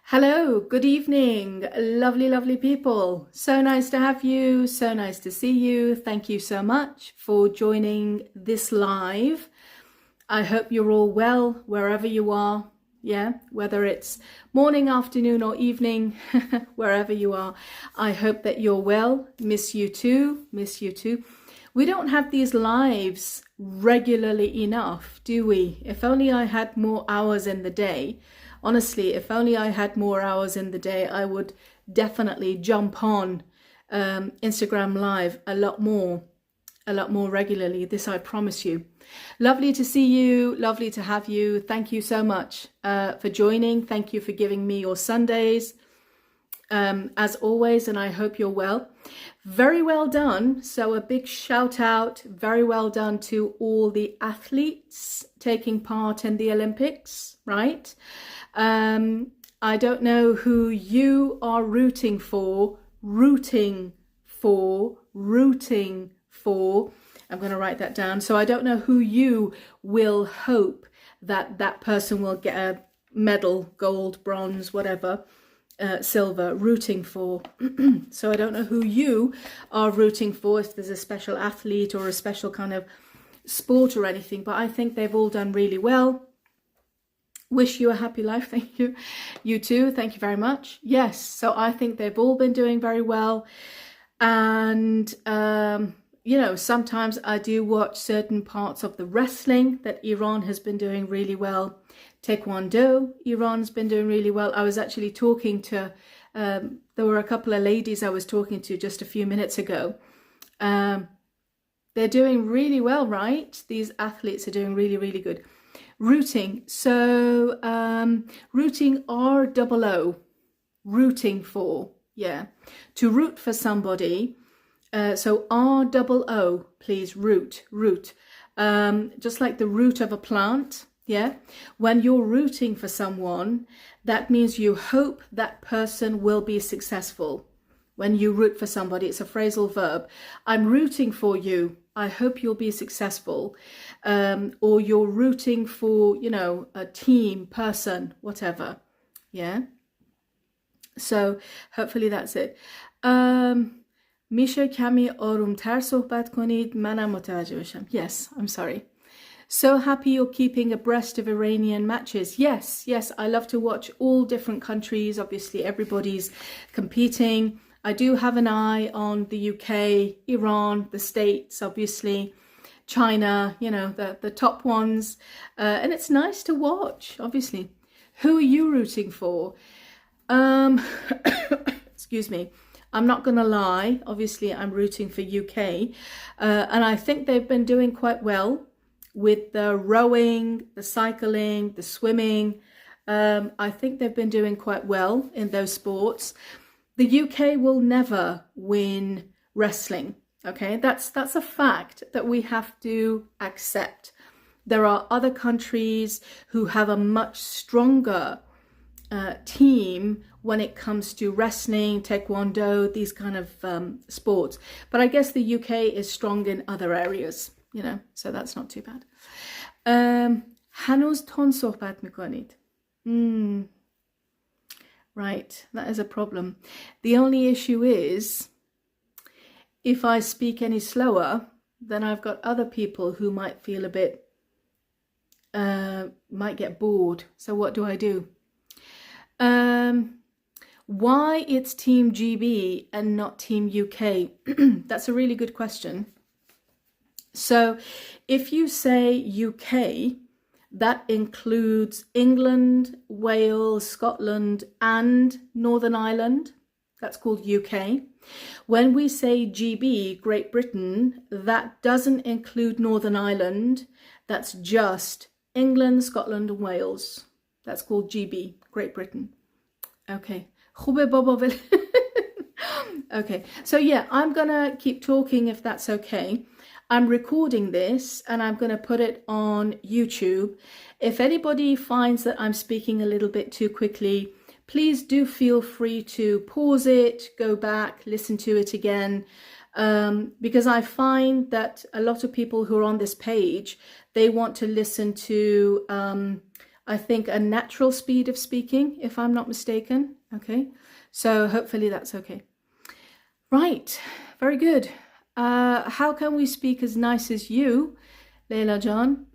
Hello, good evening, lovely, lovely people. So nice to have you, so nice to see you. Thank you so much for joining this live. I hope you're all well wherever you are. Yeah, whether it's morning, afternoon, or evening, wherever you are. I hope that you're well. Miss you too, miss you too. We don't have these lives regularly enough, do we? If only I had more hours in the day. Honestly, if only I had more hours in the day, I would definitely jump on Instagram Live a lot more regularly. This I promise you. Lovely to see you. Lovely to have you. Thank you so much for joining. Thank you for giving me your Sundays. As always, and I hope you're well. Very well done. So a big shout out, very well done to all the athletes taking part in the Olympics, right? I don't know who you are rooting for. I'm going to write that down. So I don't know who you will hope that that person will get a medal, gold, bronze, whatever. Silver, rooting for. So I don't know who you are rooting for, if there's a special athlete or a special kind of sport or anything, but I think they've all done really well. Wish you a happy life. Thank you. You too. Thank you very much. Yes, so I think they've all been doing very well. And you know, sometimes I do watch certain parts of the wrestling that Iran has been doing really well. Taekwondo, Iran's been doing really well. I was actually talking to, there were a couple of ladies I was talking to just a few minutes ago. They're doing really well, right? These athletes are doing really, really good. Rooting, so rooting R-O-O, rooting for, yeah. To root for somebody, so R-O-O, please, root. Just like the root of a plant. Yeah, when you're rooting for someone, that means you hope that person will be successful. When you root for somebody, it's a phrasal verb. I'm rooting for you. I hope you'll be successful. Or you're rooting for, you know, a team, person, whatever. Yeah. So hopefully that's it. میشه کمی آرومتر صحبت کنید منم متوجه بشم. Yes, I'm sorry. So happy you're keeping abreast of Iranian matches. Yes, I love to watch all different countries. Obviously, everybody's competing. I do have an eye on the UK, Iran, the States, obviously, China, you know, the top ones. And it's nice to watch, obviously. Who are you rooting for? Excuse me. I'm not going to lie. Obviously, I'm rooting for UK. And I think they've been doing quite well. With the rowing, the cycling, the swimming, I think they've been doing quite well in those sports. The UK will never win wrestling, okay? That's a fact that we have to accept. There are other countries who have a much stronger team when it comes to wrestling, taekwondo, these kind of sports. But I guess the UK is strong in other areas. You know, so that's not too bad. هنوز تون صحبت میکنید. Right, that is a problem. The only issue is, if I speak any slower, then I've got other people who might feel a bit, might get bored. So what do I do? Why it's Team GB and not Team UK? That's a really good question. So if you say UK, that includes England, Wales, Scotland, and Northern Ireland. That's called UK. When we say GB, Great Britain, that doesn't include Northern Ireland. That's just England, Scotland, and Wales. That's called GB, Great Britain. Okay. Okay. So yeah, I'm gonna keep talking if that's okay. I'm recording this and I'm going to put it on YouTube. If anybody finds that I'm speaking a little bit too quickly, please do feel free to pause it, go back, listen to it again. Because I find that a lot of people who are on this page, they want to listen to I think, a natural speed of speaking, if I'm not mistaken. Okay, so hopefully that's okay. Right, very good. How can we speak as nice as you, Leila John?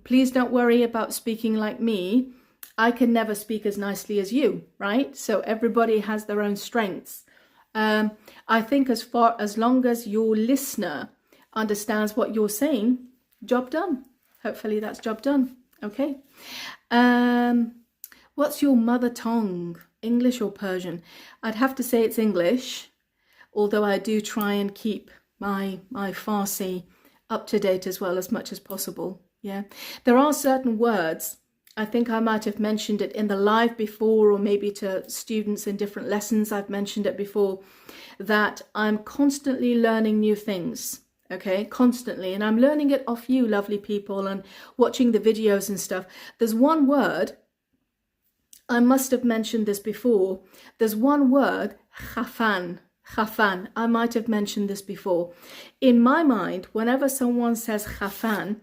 Please don't worry about speaking like me. I can never speak as nicely as you, right? So everybody has their own strengths. I think as long as your listener understands what you're saying, job done. Hopefully that's job done. Okay. What's your mother tongue? English or Persian? I'd have to say it's English, although I do try and keep my Farsi up to date as well as much as possible. Yeah, there are certain words, I think I might have mentioned it in the live before, or maybe to students in different lessons, I've mentioned it before, that I'm constantly learning new things. Okay, constantly, and I'm learning it off you lovely people and watching the videos and stuff. There's one word, I must have mentioned this before, there's one word, khafan. Khafan, I might have mentioned this before. In my mind, whenever someone says khafan,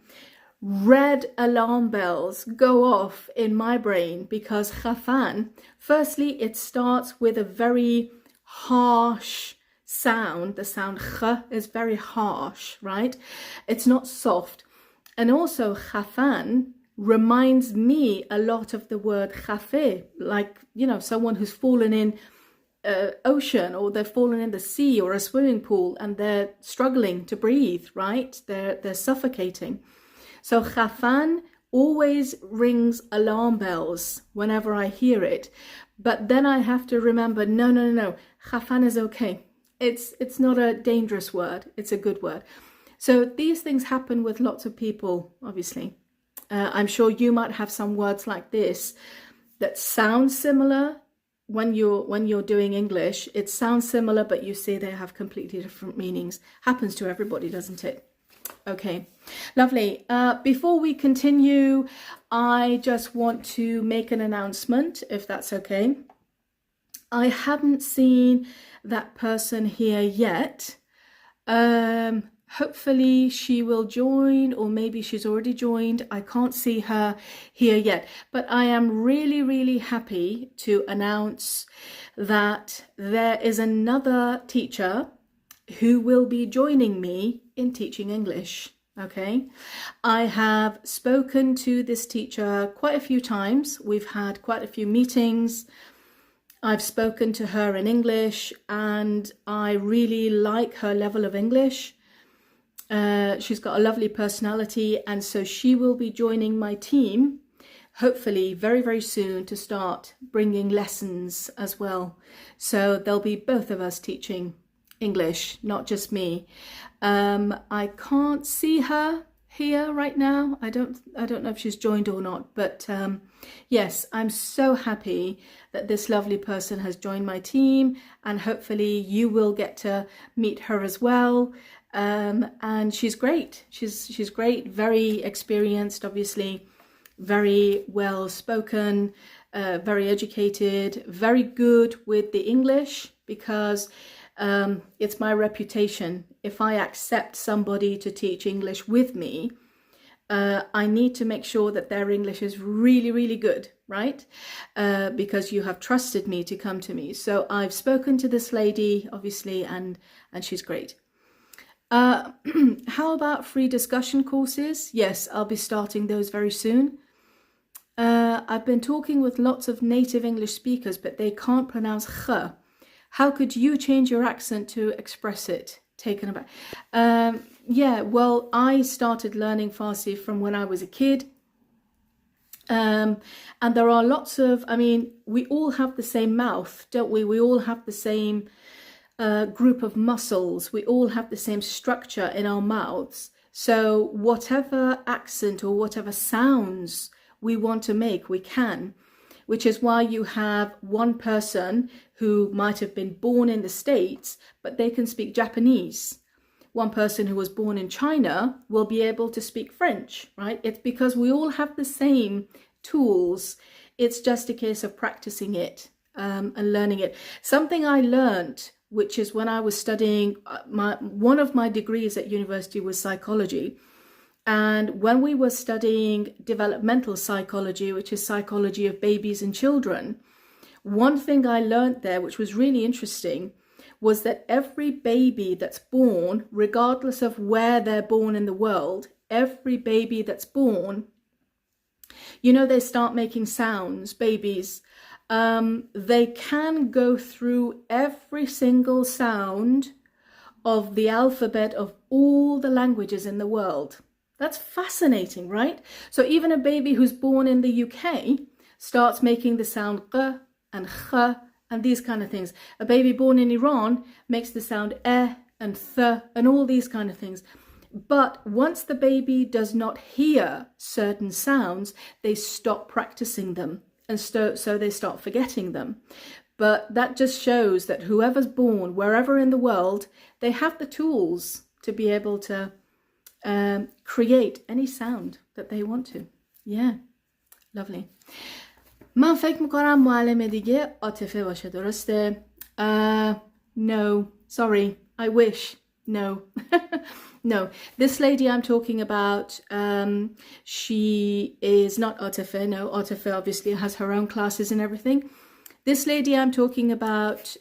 red alarm bells go off in my brain, because khafan, firstly, it starts with a very harsh sound. The sound kh is very harsh, right? It's not soft. And also khafan reminds me a lot of the word khafe, like, you know, someone who's fallen in ocean, or they've fallen in the sea or a swimming pool and they're struggling to breathe, right? They're suffocating. So khafan always rings alarm bells whenever I hear it. But then I have to remember, no. Khafan is okay. It's not a dangerous word. It's a good word. So these things happen with lots of people, obviously. I'm sure you might have some words like this that sound similar. When you're doing English, it sounds similar, but you see they have completely different meanings. Happens to everybody, doesn't it? Okay, lovely. Before we continue, I just want to make an announcement, if that's okay. I haven't seen that person here yet. Hopefully she will join, or maybe she's already joined. I can't see her here yet, but I am really happy to announce that there is another teacher who will be joining me in teaching English. Okay, I have spoken to this teacher quite a few times. We've had quite a few meetings. I've spoken to her in English and I really like her level of English. She's got a lovely personality, and so she will be joining my team hopefully very soon to start bringing lessons as well. So there'll be both of us teaching English, not just me. I can't see her here right now. I don't know if she's joined or not, but yes, I'm so happy that this lovely person has joined my team, and hopefully you will get to meet her as well. And she's great. She's great, very experienced, obviously, very well spoken, very educated, very good with the English, because it's my reputation. If I accept somebody to teach English with me, I need to make sure that their English is really good, right? Because you have trusted me to come to me. So I've spoken to this lady, obviously, and she's great. How about free discussion courses? Yes, I'll be starting those very soon. I've been talking with lots of native English speakers, but they can't pronounce kh. How could you change your accent to express it? Taken aback. Yeah, well, I started learning Farsi from when I was a kid. And there are lots of, I mean, we all have the same mouth, don't we? We all have the same group of muscles. We all have the same structure in our mouths. So whatever accent or whatever sounds we want to make, we can. Which is why you have one person who might have been born in the States, but they can speak Japanese. One person who was born in China will be able to speak French, right? It's because we all have the same tools. It's just a case of practicing it and learning it. Something I learned, which is when I was studying, one of my degrees at university was psychology. And when we were studying developmental psychology, which is psychology of babies and children, one thing I learned there, which was really interesting, was that every baby that's born, regardless of where they're born in the world, every baby that's born, you know, they start making sounds, babies. They can go through every single sound of the alphabet of all the languages in the world. That's fascinating, right? So even a baby who's born in the UK starts making the sound g and kh and these kind of things. A baby born in Iran makes the sound and th and all these kind of things. But once the baby does not hear certain sounds, they stop practicing them, and so they start forgetting them. But that just shows that whoever's born, wherever in the world, they have the tools to be able to create any sound that they want to. Yeah, lovely. من فکر میکنم معلم دیگه عاطفه باشه، درسته؟ No, sorry, I wish. No. No, this lady I'm talking about, she is not Atife. No, Atife obviously has her own classes and everything. This lady I'm talking about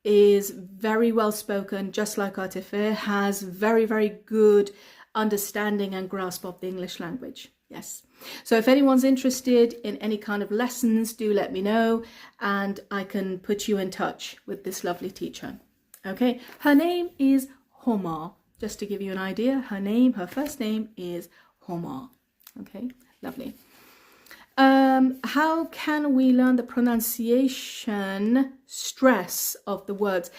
is very well spoken, just like Atife, has very, very good understanding and grasp of the English language. Yes. So if anyone's interested in any kind of lessons, do let me know and I can put you in touch with this lovely teacher. Okay, her name is Homa. Just to give you an idea, her first name is Homa. Okay, lovely. How can we learn the pronunciation stress of the words?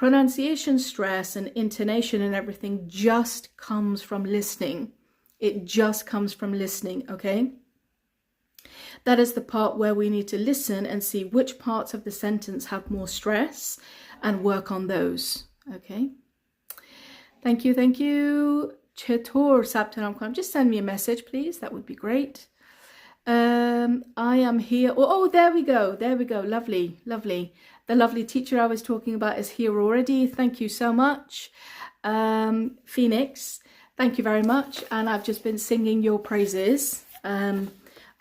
Pronunciation stress and intonation and everything just comes from listening. It just comes from listening, okay? That is the part where we need to listen and see which parts of the sentence have more stress and work on those, okay? Thank you, thank you. چطور ثبت نام کنم? Just send me a message, please. That would be great. I am here. Oh, there we go. There we go. Lovely, lovely. The lovely teacher I was talking about is here already. Thank you so much. Phoenix, thank you very much. And I've just been singing your praises.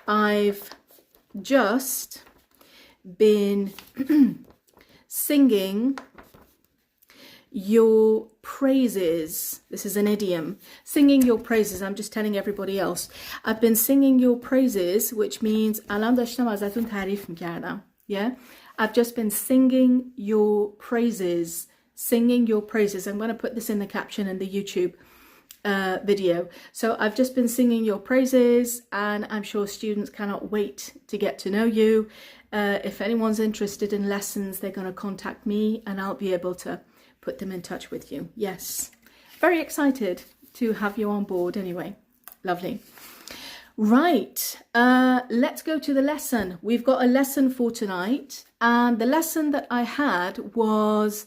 I've just been singing your praises. This is an idiom. Singing your praises. I'm just telling everybody else. I've been singing your praises, which means الان داشتم ازتون تعریف میکردم. Yeah? I've just been singing your praises. Singing your praises. I'm going to put this in the caption in the YouTube video. So I've just been singing your praises and I'm sure students cannot wait to get to know you. If anyone's interested in lessons, they're going to contact me and I'll be able to put them in touch with you. Yes, very excited to have you on board anyway. Lovely. Right, let's go to the lesson. We've got a lesson for tonight and the lesson that I had was,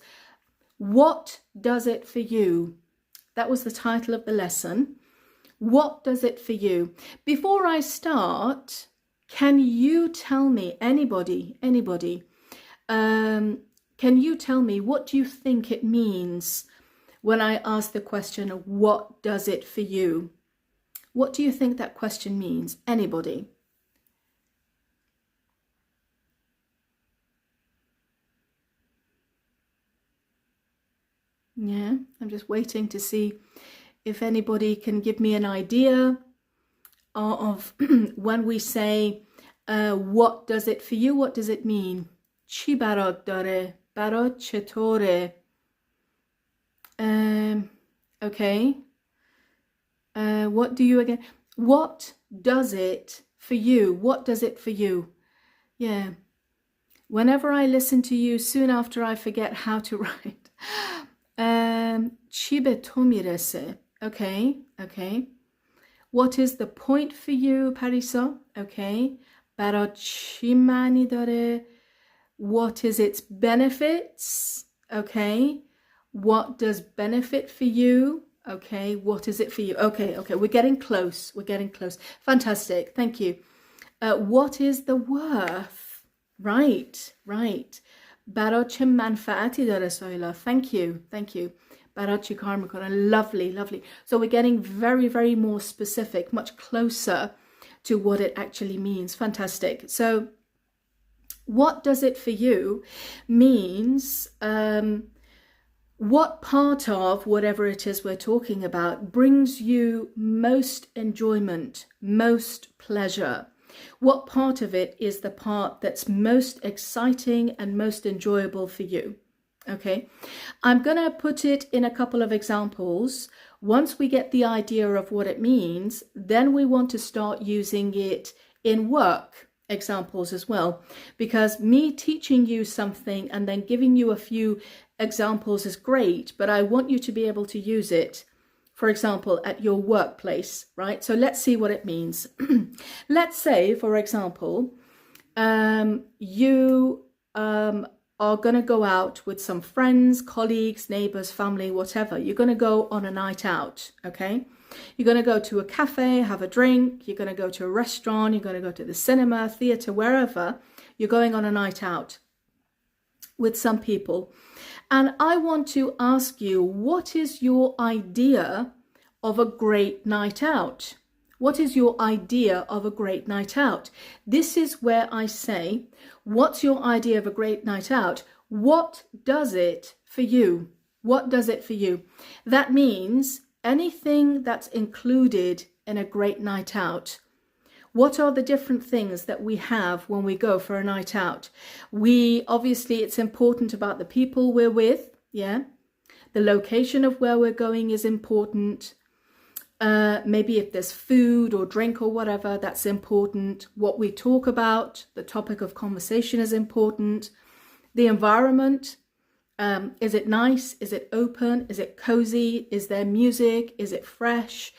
what does it for you? That was the title of the lesson. What does it for you? Before I start, can you tell me, anybody, can you tell me, what do you think it means when I ask the question, what does it for you? What do you think that question means? Anybody? Yeah, I'm just waiting to see if anybody can give me an idea of when we say, what does it for you? What does it mean? چی برات داره؟ برات چطوره؟ Okay. What do you again? What does it for you? What does it for you? Yeah. Whenever I listen to you, soon after I forget how to write. چی به تو میرسه? Okay. Okay. What is the point for you, Parisa? Okay. برات چی معنی داره؟ What is its benefits? Okay. What does benefit for you? Okay. What is it for you? Okay. Okay. We're getting close. We're getting close. Fantastic. Thank you. What is the worth? Right. Right. برای چه منفعتی داره سایلا? Thank you. Thank you. برات چی کار میکنن. Lovely, lovely. So we're getting very, very more specific, much closer to what it actually means. Fantastic. So what does it for you means what part of whatever it is we're talking about brings you most enjoyment, most pleasure. What part of it is the part that's most exciting and most enjoyable for you? Okay, I'm going to put it in a couple of examples. Once we get the idea of what it means, then we want to start using it in work examples as well, because me teaching you something and then giving you a few examples is great, but I want you to be able to use it, for example, at your workplace, right? So let's see what it means. Let's say, for example, you are going to go out with some friends, colleagues, neighbors, family, whatever. You're going to go on a night out, okay? You're going to go to a cafe, have a drink. You're going to go to a restaurant. You're going to go to the cinema, theater, wherever. You're going on a night out with some people. And I want to ask you, what is your idea of a great night out? What is your idea of a great night out? This is where I say, what's your idea of a great night out? What does it for you? What does it for you? That means anything that's included in a great night out. What are the different things that we have when we go for a night out? Obviously, it's important about the people we're with, yeah? The location of where we're going is important. Maybe if there's food or drink or whatever, that's important. What we talk about, the topic of conversation is important. The environment, is it nice? Is it open? Is it cozy? Is there music? Is it fresh?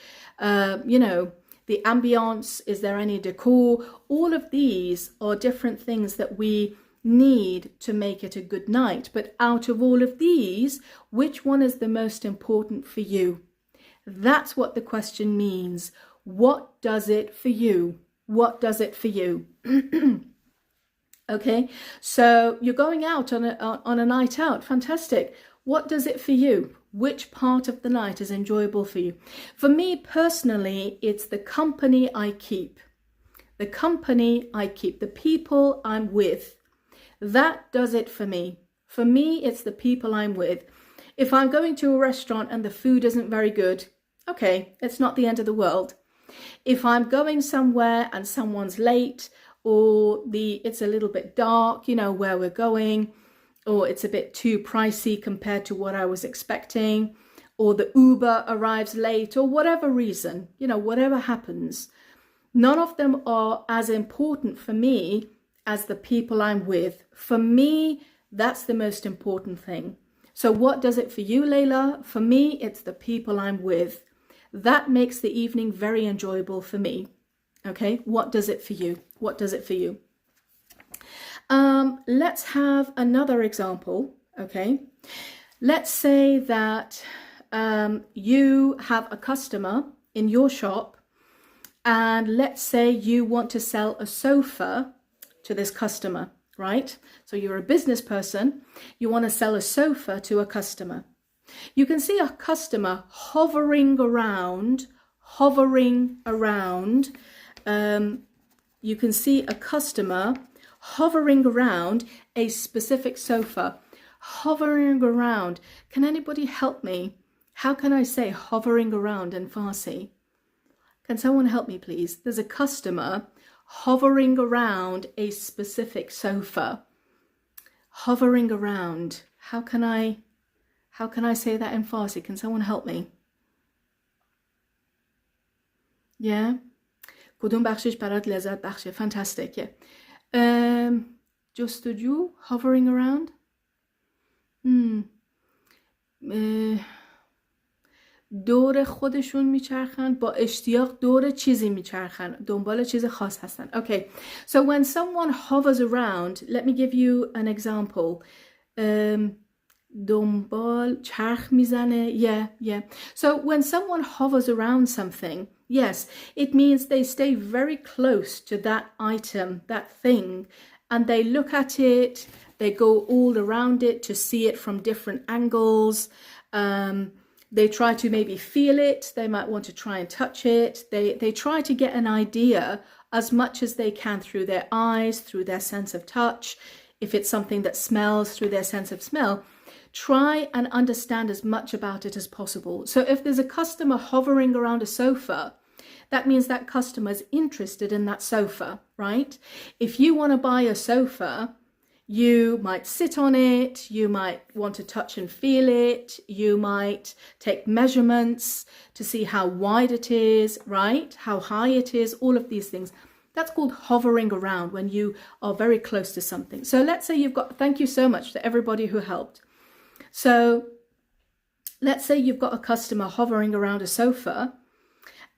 The ambience, is there any decor? All of these are different things that we need to make it a good night. But out of all of these, which one is the most important for you? That's what the question means. What does it for you? What does it for you? Okay, so you're going out on a night out. Fantastic. What does it for you? Which part of the night is enjoyable for you? For me personally, it's the company I keep. The company I keep, the people I'm with. That does it for me. For me, it's the people I'm with. If I'm going to a restaurant and the food isn't very good, okay, it's not the end of the world. If I'm going somewhere and someone's late, or it's a little bit dark, where we're going, or it's a bit too pricey compared to what I was expecting, or the Uber arrives late, or whatever reason, whatever happens, none of them are as important for me as the people I'm with. For me, that's the most important thing. So what does it for you, Layla? For me, it's the people I'm with. That makes the evening very enjoyable for me. Okay, what does it for you? What does it for you? Let's have another example. Okay, let's say that you have a customer in your shop, and let's say you want to sell a sofa to this customer, right? So you're a business person, you want to sell a sofa to a customer. You can see a customer hovering around. You can see a customer hovering around a specific sofa. Hovering around. Can anybody help me? How can I say hovering around in Farsi? Can someone help me, please? There's a customer hovering around a specific sofa. Hovering around. How can I say that in Farsi? Can someone help me? Yeah? کدوم بخشش برات لذت بخشه؟ Fantastic. Yeah. جستجو, hovering around. دور خودشون میچرخن، با اشتیاق دور چیزی میچرخن، دنبال چیز خاص هستن. Okay, so when someone hovers around, let me give you an example. دنبال چرخ میزنه. Yeah. So when someone hovers around something, yes, it means they stay very close to that item, that thing, and they look at it, they go all around it to see it from different angles. They try to maybe feel it. They might want to try and touch it. They try to get an idea as much as they can through their eyes, through their sense of touch. If it's something that smells, through their sense of smell. Try and understand as much about it as possible. So if there's a customer hovering around a sofa, that means that customer is interested in that sofa, right? If you want to buy a sofa, you might sit on it, you might want to touch and feel it, you might take measurements to see how wide it is, right? How high it is, all of these things. That's called hovering around, when you are very close to something. So let's say you've got, thank you so much to everybody who helped. So let's say you've got a customer hovering around a sofa,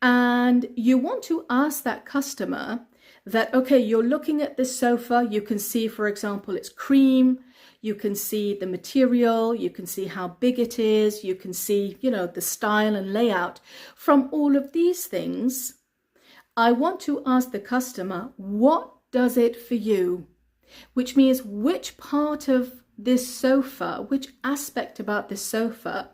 and you want to ask that customer that, okay, you're looking at this sofa, you can see, for example, it's cream, you can see the material, you can see how big it is, you can see, you know, the style and layout. From all of these things, I want to ask the customer, what does it for you? Which means, which part of this sofa, which aspect about this sofa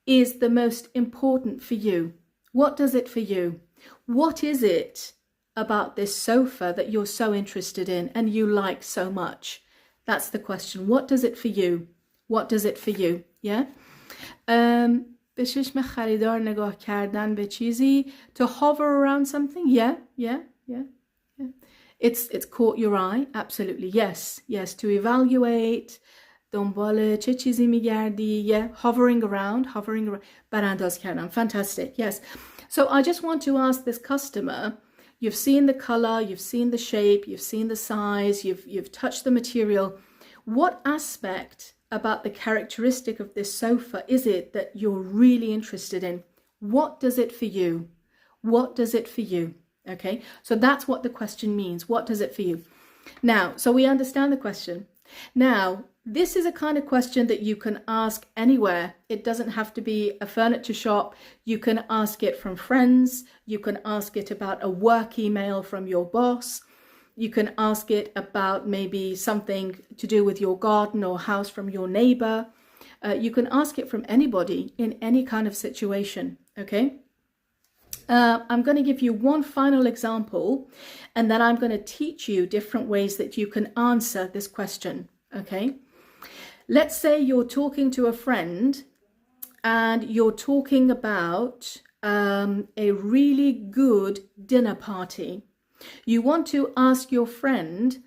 is the most important for you? What does it for you? What is it about this sofa that you're so interested in and you like so much? That's the question. What does it for you? What does it for you? Yeah. به چشم خریدار نگاه کردن به چیزی, to hover around something. Yeah. It's caught your eye. Absolutely. Yes. To evaluate. دنبال چه چیزی میگردی. Yeah. Hovering around. برانداز کردن. Fantastic. Yes. So I just want to ask this customer, you've seen the color, you've seen the shape, you've seen the size, you've touched the material. What aspect about the characteristic of this sofa is it that you're really interested in? What does it for you? What does it for you? Okay, so that's what the question means. What does it for you? Now, so we understand the question. Now, this is a kind of question that you can ask anywhere. It doesn't have to be a furniture shop. You can ask it from friends. You can ask it about a work email from your boss. You can ask it about maybe something to do with your garden or house from your neighbor. You can ask it from anybody in any kind of situation, okay? I'm going to give you one final example, and then I'm going to teach you different ways that you can answer this question, okay? Let's say you're talking to a friend and you're talking about a really good dinner party. You want to ask your friend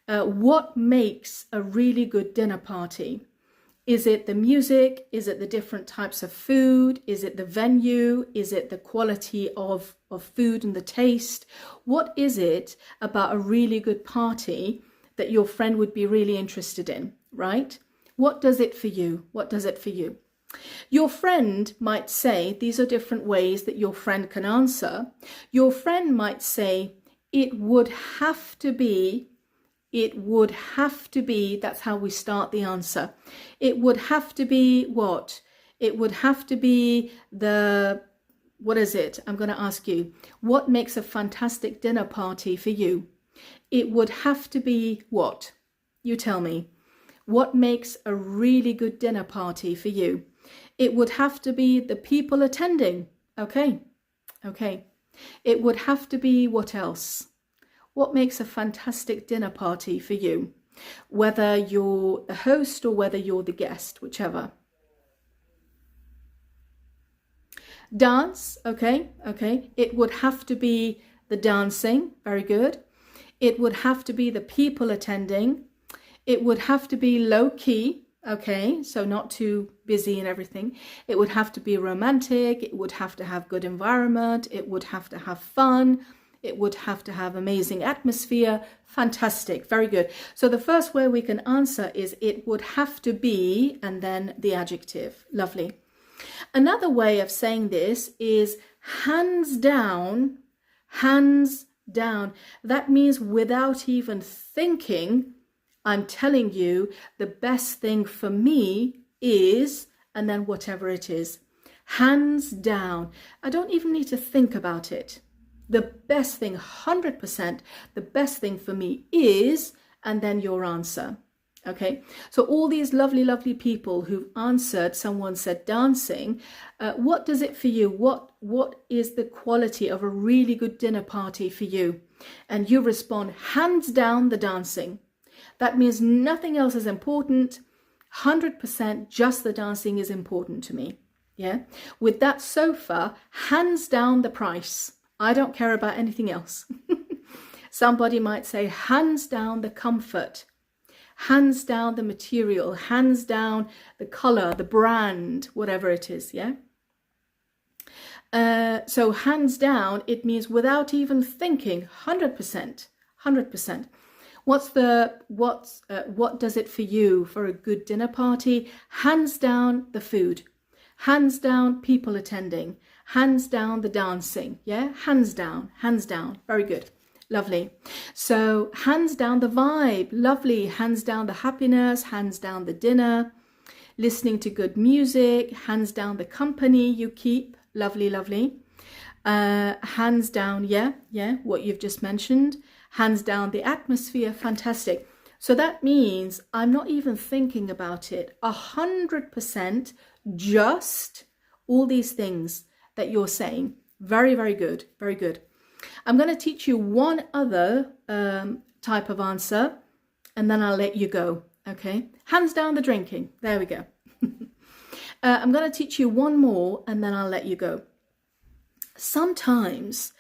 what makes a really good dinner party. Is it the music? Is it the different types of food? Is it the venue? Is it the quality of food and the taste? What is it about a really good party that your friend would be really interested in, right? What does it for you? What does it for you? Your friend might say, these are different ways that your friend can answer. Your friend might say, it would have to be, that's how we start the answer. It would have to be what? It would have to be what is it? I'm going to ask you, what makes a fantastic dinner party for you? It would have to be what? You tell me. What makes a really good dinner party for you? It would have to be the people attending. Okay. It would have to be what else? What makes a fantastic dinner party for you? Whether you're the host or whether you're the guest, whichever. Dance, okay. It would have to be the dancing, very good. It would have to be the people attending. It would have to be low key, okay, so not too busy and everything. It would have to be romantic. It would have to have good environment. It would have to have fun. It would have to have amazing atmosphere. Fantastic, very good. So the first way we can answer is it would have to be, and then the adjective. Lovely. Another way of saying this is hands down, hands down. That means without even thinking, I'm telling you the best thing for me is, and then whatever it is. Hands down. I don't even need to think about it. The best thing, 100%, the best thing for me is, and then your answer. Okay, so all these lovely, lovely people who've answered, someone said dancing. What does it for you? What is the quality of a really good dinner party for you? And you respond, hands down, the dancing. That means nothing else is important. 100% just the dancing is important to me. Yeah. With that sofa, hands down the price. I don't care about anything else. Somebody might say, hands down the comfort. Hands down the material, hands down the color, the brand, whatever it is, yeah? So hands down, it means without even thinking, 100%, 100%. What does it for you for a good dinner party? Hands down the food, hands down people attending, hands down the dancing, yeah? Hands down, very good. Lovely. So hands down the vibe, lovely. Hands down the happiness, hands down the dinner, listening to good music, hands down the company you keep, lovely, lovely. Hands down, yeah, what you've just mentioned. Hands down the atmosphere, fantastic. So that means I'm not even thinking about it. 100% just all these things that you're saying. Very, very good, very good. I'm going to teach you one other type of answer and then I'll let you go. Okay, hands down the drinking. There we go. I'm going to teach you one more and then I'll let you go. Sometimes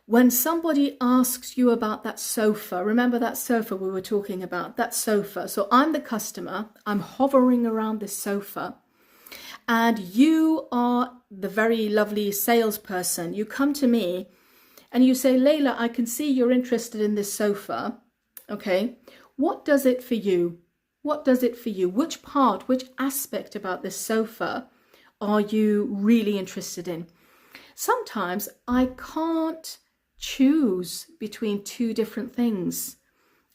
when somebody asks you about that sofa, remember that sofa we were talking about, that sofa. So I'm the customer, I'm hovering around this sofa and you are the very lovely salesperson. You come to me and you say, Layla, I can see you're interested in this sofa. Okay, what does it for you? What does it for you? Which part, which aspect about this sofa are you really interested in? Sometimes I can't choose between two different things.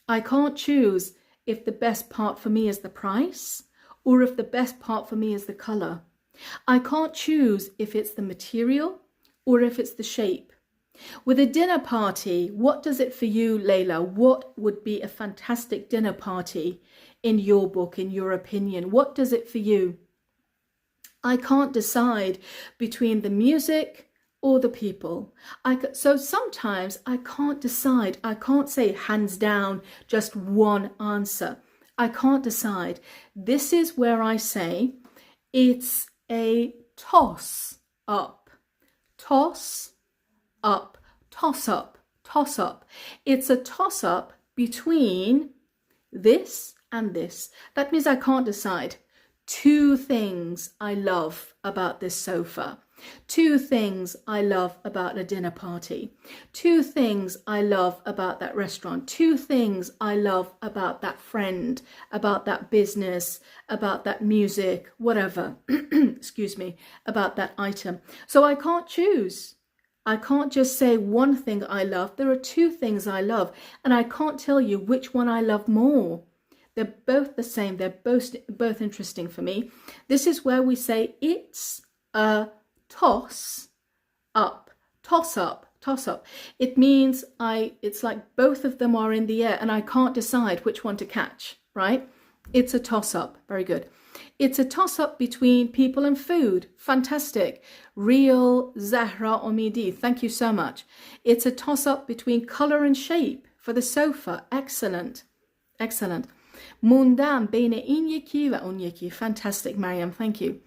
I can't choose if the best part for me is the price or if the best part for me is the color. I can't choose if it's the material or if it's the shape. With a dinner party, what does it for you, Layla? What would be a fantastic dinner party in your book, in your opinion? What does it for you? I can't decide between the music or the people. So sometimes I can't decide. I can't say hands down just one answer. I can't decide. This is where I say it's a toss up. Toss up, toss up, toss up. It's a toss up between this and this. That means I can't decide. Two things I love about this sofa. Two things I love about a dinner party. Two things I love about that restaurant. Two things I love about that friend, about that business, about that music, whatever. Excuse me, about that item. So I can't choose. I can't just say one thing I love. There are two things I love, and I can't tell you which one I love more. They're both the same. They're both interesting for me. This is where we say it's a toss up. Toss up. Toss up. It means it's like both of them are in the air, and I can't decide which one to catch, right? It's a toss up. Very good. It's a toss-up between people and food. Fantastic. Real Zahra Omidi. Thank you so much. It's a toss-up between color and shape for the sofa. Excellent. Excellent. موندم بین این یکی و اون یکی. Fantastic, Mariam. Thank you.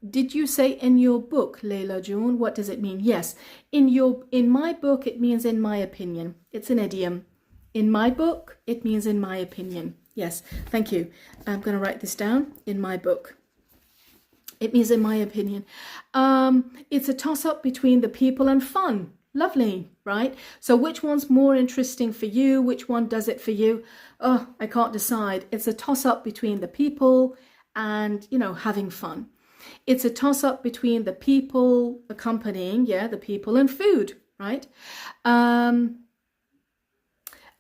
Did you say in your book, Layla June? What does it mean? Yes. In my book, it means in my opinion. It's an idiom. In my book, it means in my opinion. Yes, thank you. I'm going to write this down. In my book. It means in my opinion. It's a toss-up between the people and fun. Lovely, right? So which one's more interesting for you? Which one does it for you? Oh, I can't decide. It's a toss-up between the people and, having fun. It's a toss-up between the people accompanying, the people and food, right?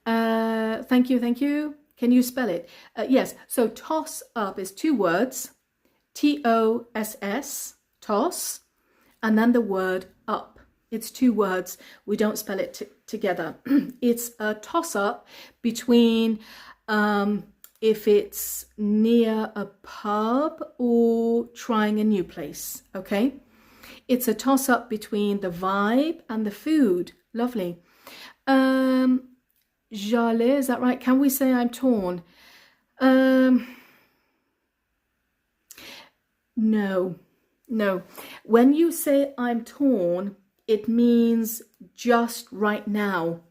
Thank you. Can you spell it? Yes, so toss up is two words, T-O-S-S, toss, and then the word up. It's two words. We don't spell it together. It's a toss up between if it's near a pub or trying a new place, okay? It's a toss-up between the vibe and the food. Lovely. Jale, is that right? Can we say I'm torn? No. When you say I'm torn, it means just right now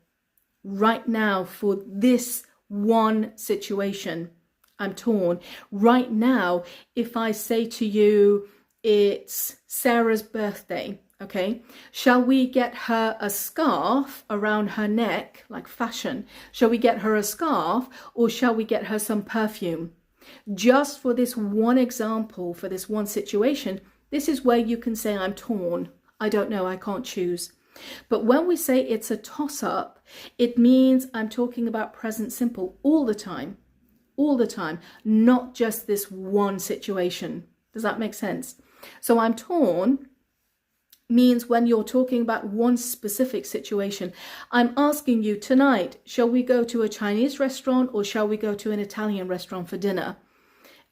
for this one situation. I'm torn. Right now, if I say to you, it's Sarah's birthday, okay? Shall we get her a scarf around her neck, like fashion? Shall we get her a scarf, or shall we get her some perfume? Just for this one example, for this one situation, this is where you can say I'm torn. I don't know, I can't choose. But when we say it's a toss-up, it means I'm talking about present simple all the time, not just this one situation. Does that make sense? So I'm torn means when you're talking about one specific situation. I'm asking you tonight, shall we go to a Chinese restaurant or shall we go to an Italian restaurant for dinner?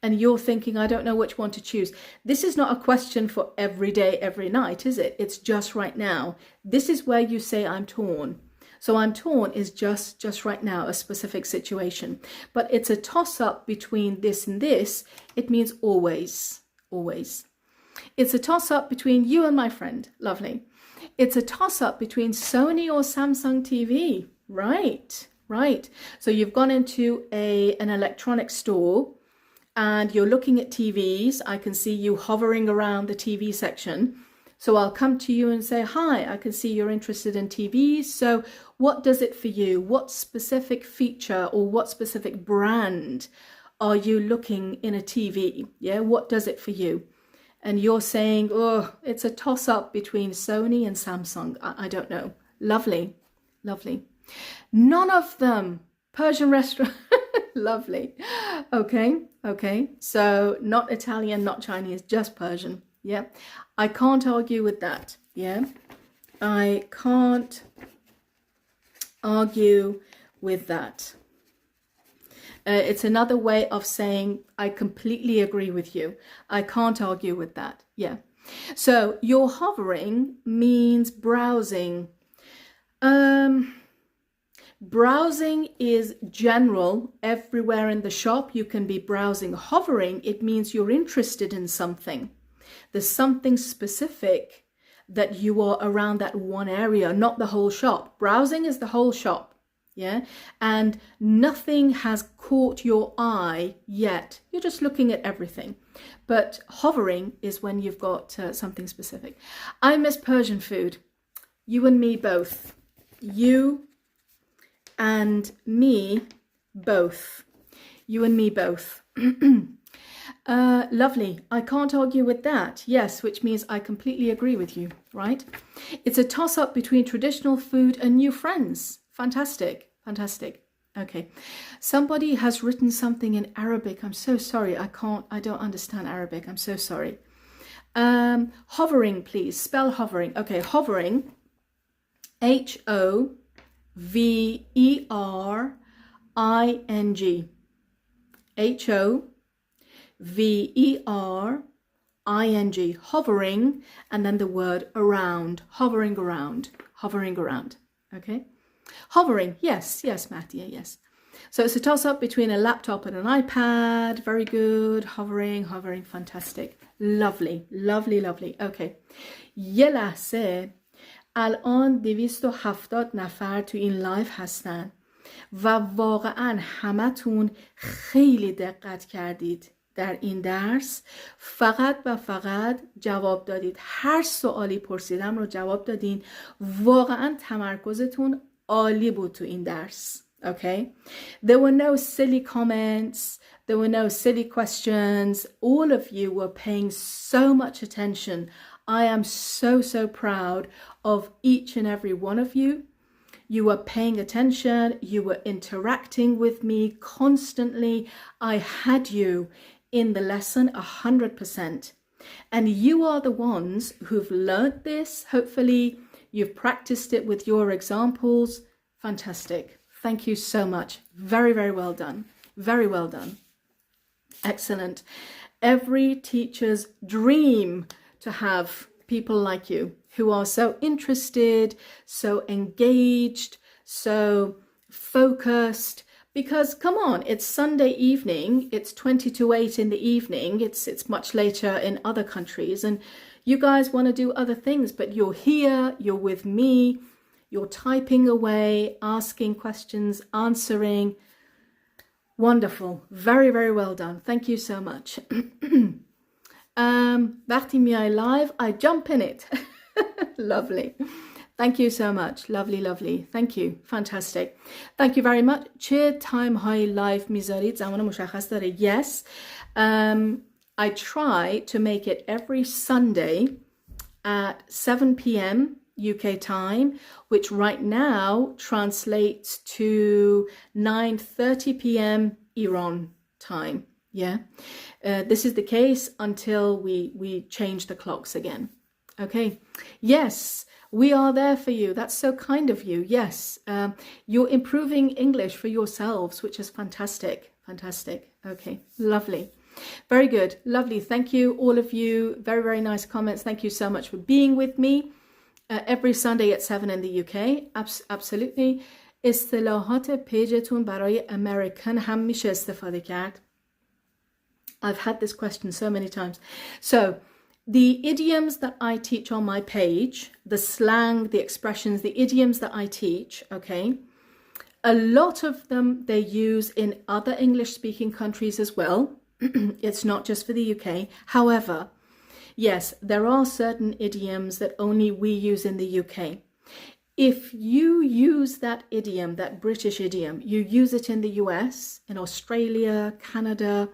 And you're thinking, I don't know which one to choose. This is not a question for every day, every night, is it? It's just right now. This is where you say I'm torn. So I'm torn is just right now, a specific situation. But it's a toss-up between this and this. It means always. It's a toss-up between you and my friend. Lovely. It's a toss-up between Sony or Samsung TV. Right. So you've gone into an electronic store and you're looking at TVs. I can see you hovering around the TV section. So I'll come to you and say, hi, I can see you're interested in TVs. So what does it for you? What specific feature or what specific brand are you looking in a TV? Yeah, what does it for you? And you're saying, oh, it's a toss-up between Sony and Samsung. I don't know. Lovely. None of them. Persian restaurant. Lovely. Okay. So not Italian, not Chinese, just Persian. Yeah. I can't argue with that. Yeah. I can't argue with that. It's another way of saying I completely agree with you. I can't argue with that. Yeah. So your hovering means browsing. Browsing is general. Everywhere in the shop you can be browsing. Hovering, it means you're interested in something. There's something specific that you are around that one area, not the whole shop. Browsing is the whole shop. Yeah, and nothing has caught your eye yet. You're just looking at everything. But hovering is when you've got something specific. I miss Persian food. You and me both. You and me both. You and me both. Lovely. I can't argue with that. Yes, which means I completely agree with you, right? It's a toss-up between traditional food and new friends. Fantastic. Okay. Somebody has written something in Arabic. I'm so sorry. I don't understand Arabic. I'm so sorry. Hovering, please. Spell hovering. Okay, hovering. H-O-V-E-R-I-N-G. H-O-V-E-R-I-N-G. Hovering, and then the word around. Hovering around. Okay. Hovering, yes, Mattia, yes. So it's a toss-up between a laptop and an iPad. Very good. Hovering, fantastic. Lovely. Okay. یه لحظه الان 270 نفر تو این لایف هستن و واقعا همتون خیلی دقت کردید در این درس. فقط جواب دادید. هر سوالی پرسیدم رو جواب دادین. واقعا تمرکزتون عالی بود تو این درس. Okay? There were no silly comments. There were no silly questions. All of you were paying so much attention. I am so proud of each and every one of you. You were paying attention. You were interacting with me constantly. I had you in the lesson 100%. And you are the ones who've learned this. Hopefully, you've practiced it with your examples. Fantastic. Thank you so much. Very, very well done. Very well done. Excellent. Every teacher's dream to have people like you who are so interested, so engaged, so focused. Because come on, it's Sunday evening, it's 20 to 8 in the evening, it's much later in other countries, and you guys want to do other things, but you're here, you're with me, you're typing away, asking questions, answering. Wonderful. Very, very well done. Thank you so much. وقتی میای live, I jump in it. Lovely. Thank you so much. Lovely, lovely. Thank you. Fantastic. Thank you very much. چه تایم های لایف میذارید؟ زمان مشخص داره؟ Yes. I try to make it every Sunday at 7 p.m. UK time, which right now translates to 9:30 p.m. Iran time. Yeah. This is the case until we change the clocks again. Okay. Yes. We are there for you. That's so kind of you. Yes. You're improving English for yourselves, which is fantastic. Fantastic. Okay. Lovely. Very good. Lovely. Thank you, all of you. Very, very nice comments. Thank you so much for being with me. Every Sunday at 7 in the UK. Absolutely. اصطلاحات پیجتون برای American هم میشه استفاده کرد. I've had this question so many times. So, the idioms that I teach on my page, the slang, the expressions, the idioms that I teach, okay, a lot of them they use in other English-speaking countries as well. It's not just for the UK. However, yes, there are certain idioms that only we use in the UK. If you use that idiom, that British idiom, you use it in the US, in Australia, Canada,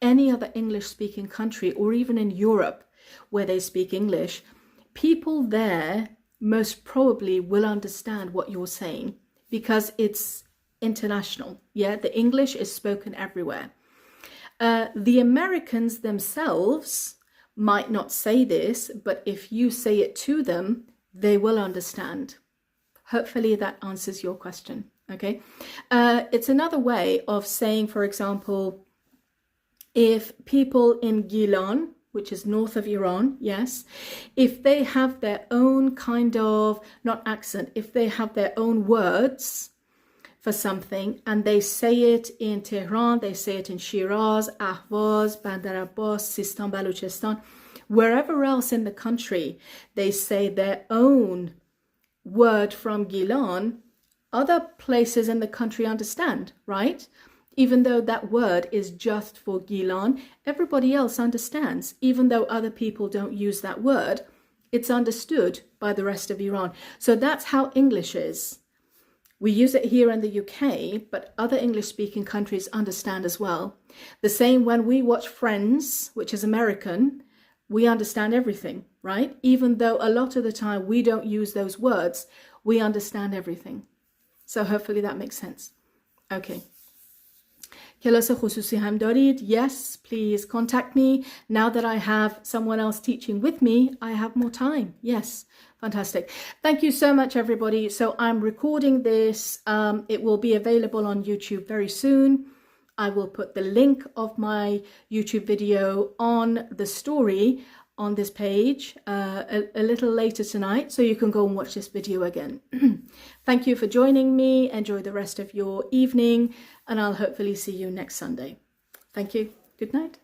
any other English-speaking country, or even in Europe, where they speak English, people there most probably will understand what you're saying because it's international. Yeah, the English is spoken everywhere. The Americans themselves might not say this, but if you say it to them, they will understand. Hopefully that answers your question. Okay. It's another way of saying, for example, if people in Gilan, which is north of Iran, yes, if they have their own kind of, not accent, if they have their own words for something and they say it in Tehran, they say it in Shiraz, Ahvaz, Bandar Abbas, Sistan, Baluchistan, wherever else in the country, they say their own word from Gilan, other places in the country understand, right? Even though that word is just for Gilan, everybody else understands. Even though other people don't use that word, it's understood by the rest of Iran. So that's how English is. We use it here in the UK, but other English-speaking countries understand as well. The same when we watch Friends, which is American, we understand everything, right? Even though a lot of the time we don't use those words, we understand everything. So hopefully that makes sense. Okay. کلاس خصوصی هم دارید? Yes, please contact me. Now that I have someone else teaching with me, I have more time. Yes, fantastic. Thank you so much, everybody. So I'm recording this. It will be available on YouTube very soon. I will put the link of my YouTube video on the story on this page a little later tonight, so you can go and watch this video again. Thank you for joining me. Enjoy the rest of your evening, and I'll hopefully see you next Sunday. Thank you. Good night.